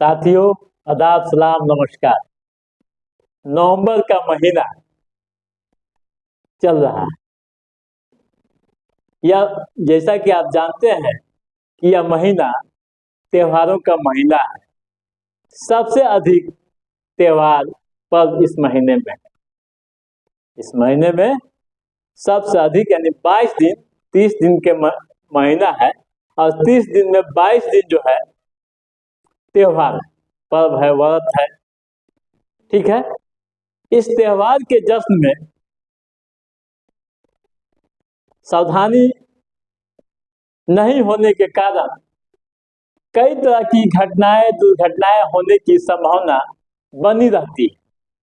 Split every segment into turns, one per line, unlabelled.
साथियों, आदाब, सलाम, नमस्कार। नवंबर का महीना चल रहा है। यह जैसा कि आप जानते हैं कि यह महीना त्योहारों का महीना है। सबसे अधिक त्योहार पर्व इस महीने में है। इस महीने में सबसे अधिक यानी 22 दिन, 30 दिन के महीना है और 30 दिन में 22 दिन जो है त्योहार है, पर्व है, व्रत है। ठीक है। इस त्योहार के जश्न में सावधानी नहीं होने के कारण कई तरह की घटनाएं, दुर्घटनाएं होने की संभावना बनी रहती है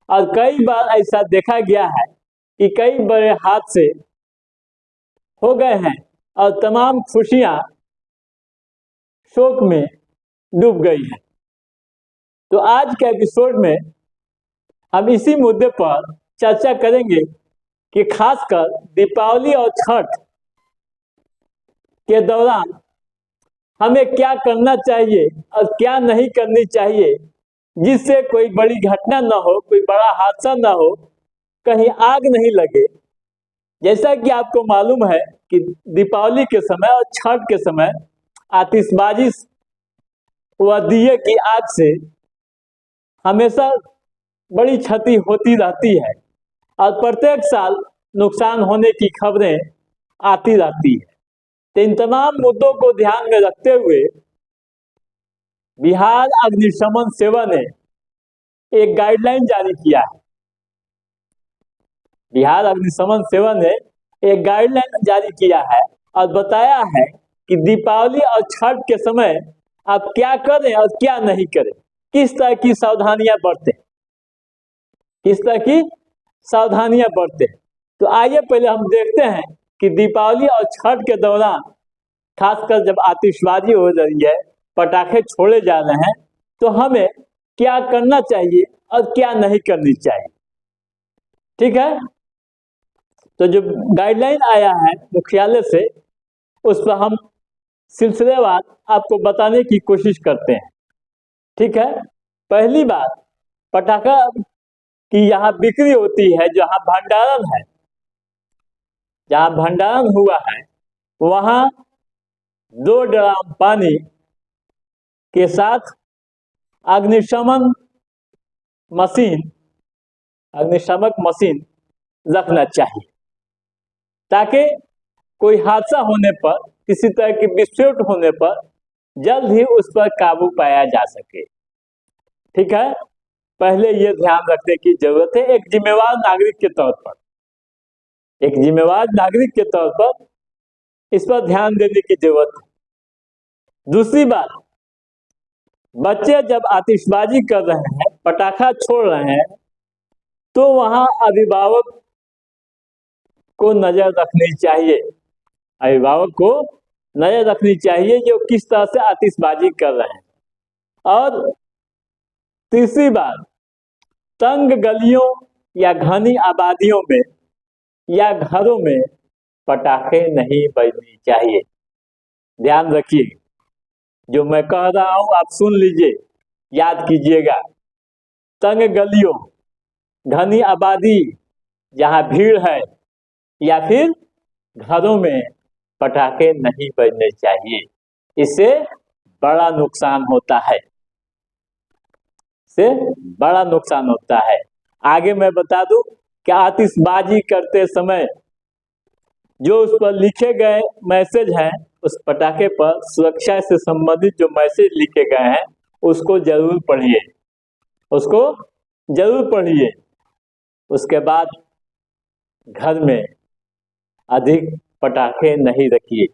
और कई बार ऐसा देखा गया है कि कई बड़े हादसे हो गए हैं और तमाम खुशियां शोक में डूब गई हैं। तो आज के एपिसोड में हम इसी मुद्दे पर चर्चा करेंगे कि खासकर दीपावली और छठ के दौरान हमें क्या करना चाहिए और क्या नहीं करनी चाहिए, जिससे कोई बड़ी घटना न हो, कोई बड़ा हादसा न हो, कहीं आग नहीं लगे। जैसा कि आपको मालूम है कि दीपावली के समय और छठ के समय आतिशबाजी व दिए की आग से हमेशा बड़ी क्षति होती रहती है और प्रत्येक साल नुकसान होने की खबरें आती रहती है। तो इन तमाम मुद्दों को ध्यान में रखते हुए बिहार अग्निशमन सेवा ने एक गाइडलाइन जारी किया है। बिहार अग्निशमन सेवा ने एक गाइडलाइन जारी किया है और बताया है कि दीपावली और छठ के समय आप क्या करें और क्या नहीं करें, किस तरह की सावधानियां बरतें, किस तरह की सावधानियां बरतें। तो आइए पहले हम देखते हैं कि दीपावली और छठ के दौरान खासकर जब आतिशबाजी हो रही है, पटाखे छोड़े जा रहे हैं, तो हमें क्या करना चाहिए और क्या नहीं करनी चाहिए। ठीक है। तो जो गाइडलाइन आया है मुख्यालय से, उस पर हम सिलसिलेवार आपको बताने की कोशिश करते हैं। ठीक है। पहली बात, पटाखा की यहाँ बिक्री होती है, जहाँ भंडारण है, जहाँ भंडारण हुआ है, वहां 2 ड्राम पानी के साथ अग्निशमन मशीन, अग्निशामक मशीन रखना चाहिए, ताकि कोई हादसा होने पर, किसी तरह के विस्फोट होने पर जल्द ही उस पर काबू पाया जा सके। ठीक है। पहले ये ध्यान रखने की जरूरत है, एक जिम्मेवार नागरिक के तौर पर, एक जिम्मेवार नागरिक के तौर पर इस पर ध्यान देने की जरूरत है। दूसरी बात, बच्चे जब आतिशबाजी कर रहे हैं, पटाखा छोड़ रहे हैं, तो वहां अभिभावक को नजर रखनी चाहिए, अभिभावक को नजर रखनी चाहिए जो किस तरह से आतिशबाजी कर रहे हैं। और तीसरी बात, तंग गलियों या घनी आबादियों में या घरों में पटाखे नहीं बजने चाहिए। ध्यान रखिए, जो मैं कह रहा हूं आप सुन लीजिए, याद कीजिएगा। तंग गलियों, घनी आबादी, जहां भीड़ है, या फिर घरों में पटाखे नहीं बजने चाहिए। इससे बड़ा नुकसान होता है, से बड़ा नुकसान होता है। आगे मैं बता दूं कि आतिशबाजी करते समय जो उस पर लिखे गए मैसेज हैं, उस पटाखे पर सुरक्षा से संबंधित जो मैसेज लिखे गए हैं, उसको जरूर पढ़िए, उसको जरूर पढ़िए। उसके बाद घर में अधिक पटाखे नहीं रखिए।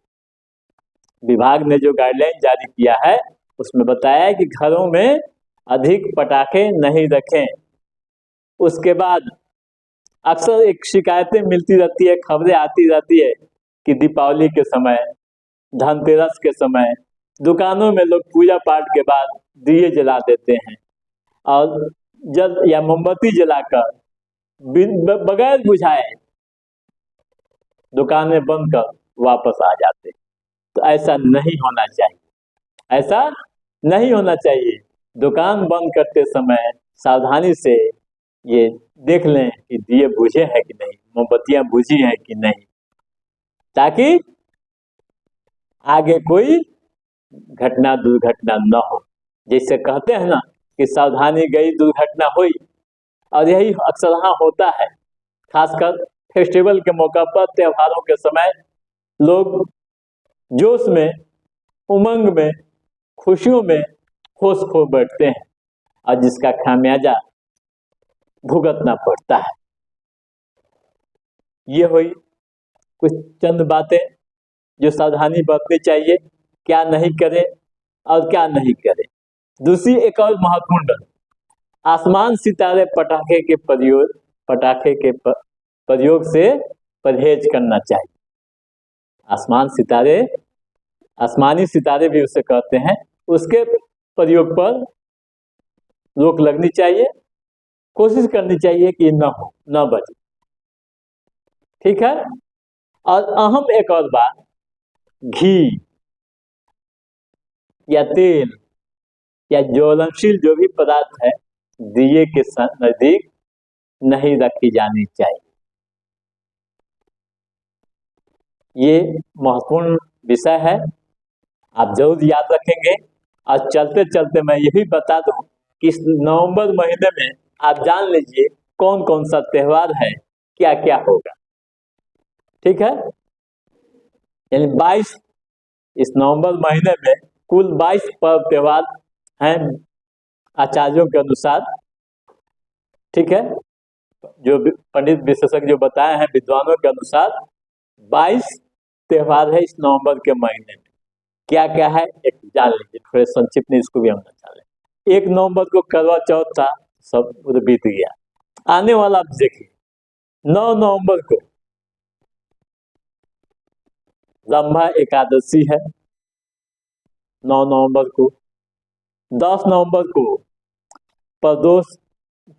विभाग ने जो गाइडलाइन जारी किया है, उसमें बताया है कि घरों में अधिक पटाखे नहीं रखें। उसके बाद अक्सर एक शिकायतें मिलती रहती है, खबरें आती रहती है कि दीपावली के समय, धनतेरस के समय दुकानों में लोग पूजा पाठ के बाद दिए जला देते हैं और जल या मोमबत्ती जलाकर बगैर बुझाए दुकानें बंद कर वापस आ जाते। तो ऐसा नहीं होना चाहिए, ऐसा नहीं होना चाहिए। दुकान बंद करते समय सावधानी से ये देख लें कि दिए बुझे हैं कि नहीं, मोमबत्तियां बुझी हैं कि नहीं, ताकि आगे कोई घटना दुर्घटना न हो। जैसे कहते हैं ना कि सावधानी गई दुर्घटना हुई, और यही अक्सर हाँ होता है। खासकर फेस्टिवल के मौका पर, त्योहारों के समय लोग जोश में, उमंग में, खुशियों में होश खो बैठते हैं, और जिसका खामियाजा भुगतना पड़ता है। ये हुई कुछ चंद बातें जो सावधानी बरतनी चाहिए, क्या नहीं करें और क्या नहीं करें। दूसरी एक और महत्वपूर्ण बात, आसमान सितारे पटाखे के प्रयोग से परहेज करना चाहिए। आसमानी सितारे भी उसे कहते हैं, उसके प्रयोग पर रोक लगनी चाहिए, कोशिश करनी चाहिए कि न बचे। ठीक है। और अहम एक और बात, घी या तेल या ज्वलनशील जो भी पदार्थ है, दिए के नजदीक नहीं रखी जानी चाहिए। ये महत्वपूर्ण विषय है, आप जरूर याद रखेंगे। और चलते चलते मैं ये भी बता दूं कि इस नवंबर महीने में आप जान लीजिए कौन कौन सा त्योहार है, क्या क्या होगा। ठीक है। यानी 22, इस नवंबर महीने में कुल 22 पर्व त्योहार हैं आचार्यों के अनुसार। ठीक है। जो पंडित विशेषज्ञ जो बताए हैं विद्वानों के अनुसार 22 त्योहार है इस नवंबर के महीने में। क्या क्या है एक जान लीजिए, थोड़े संक्षिप्त में इसको भी हम बता लें। 1 नवंबर को करवा चौथ था, सब बीत गया। आने वाला आप देखिए 9 नवंबर को रंभा एकादशी है, 9 नवंबर को। 10 नवंबर को प्रदोष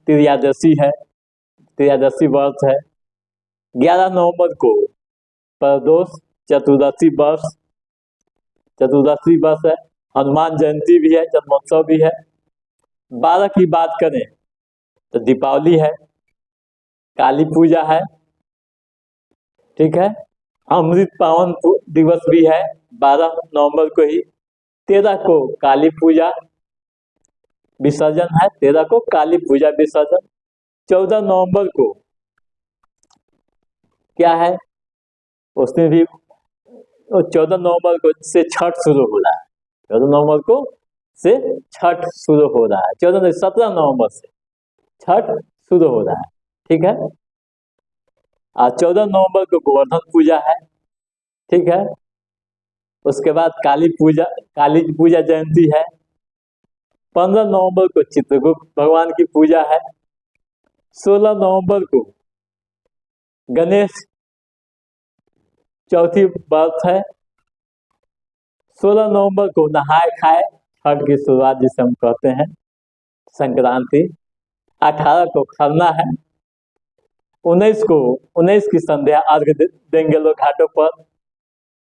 त्रियादशी है, त्रियादशी व्रत है। 11 नवंबर को प्रदोष चतुर्दशी वर्ष है। हनुमान जयंती भी है, जन्मोत्सव भी है। 12 की बात करें तो दीपावली है, काली पूजा है। ठीक है। अमृत पावन दिवस भी है 12 नवंबर को ही। 13 को काली पूजा विसर्जन है, 13 को काली पूजा विसर्जन। 14 नवंबर को क्या है, उसमें भी 14 नवंबर को से छठ शुरू हो रहा है। 14 नवंबर को से छठ शुरू हो रहा है, 17 नवंबर से छठ शुरू हो रहा है। ठीक है। और 14 नवंबर को गोवर्धन पूजा है। ठीक है। उसके बाद काली पूजा जयंती है। 15 नवंबर को चित्रगुप्त भगवान की पूजा है। 16 नवंबर को गणेश चौथी व्रत है। 16 नवंबर को नहाए खाए छठ की शुरुआत जिसे हम कहते हैं, संक्रांति। 18 को खरना है। 19 की संध्या अर्घ देंगे लोग घाटों पर।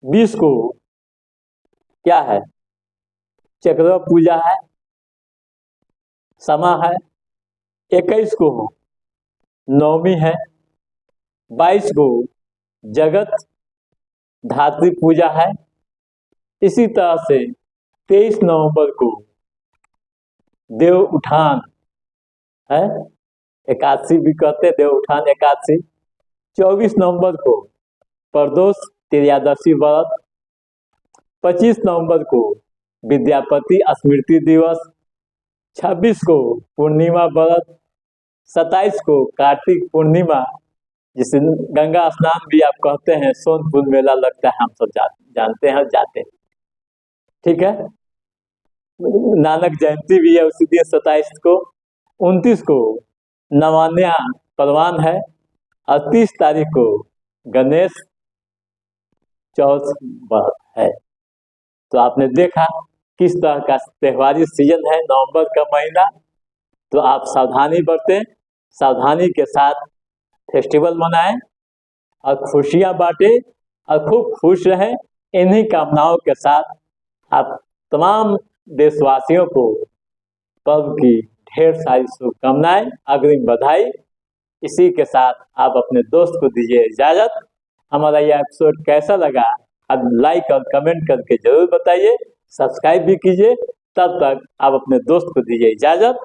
20 को क्या है, चक्रवा पूजा है, समा है। 21 को नवमी है। 22 को जगत धात्री पूजा है। इसी तरह से 23 नवंबर को देव उठान है, एकादशी भी कहते हैं, देव उठान एकादशी। 24 नवंबर को प्रदोष त्रियादशी व्रत। 25 नवंबर को विद्यापति स्मृति दिवस। 26 को पूर्णिमा व्रत। 27 को कार्तिक पूर्णिमा, जिसे गंगा स्नान भी आप कहते हैं, सोनपुर मेला लगता है, हम सब जानते हैं, जाते हैं। ठीक है। नानक जयंती भी है उसी दिन 27 को। 29 को नवान्या परवान है। और 30 तारीख को गणेश चौथ व्रत है। तो आपने देखा किस तरह का त्योहारी सीजन है नवंबर का महीना। तो आप सावधानी बरतें, सावधानी के साथ फेस्टिवल मनाएं और खुशियां बांटें और खूब खुश रहें। इन्हीं कामनाओं के साथ आप तमाम देशवासियों को पर्व की ढेर सारी शुभकामनाएं, अग्रिम बधाई। इसी के साथ आप अपने दोस्त को दीजिए इजाजत। हमारा यह एपिसोड कैसा लगा आप लाइक और कमेंट करके जरूर बताइए, सब्सक्राइब भी कीजिए। तब तक आप अपने दोस्त को दीजिए इजाजत।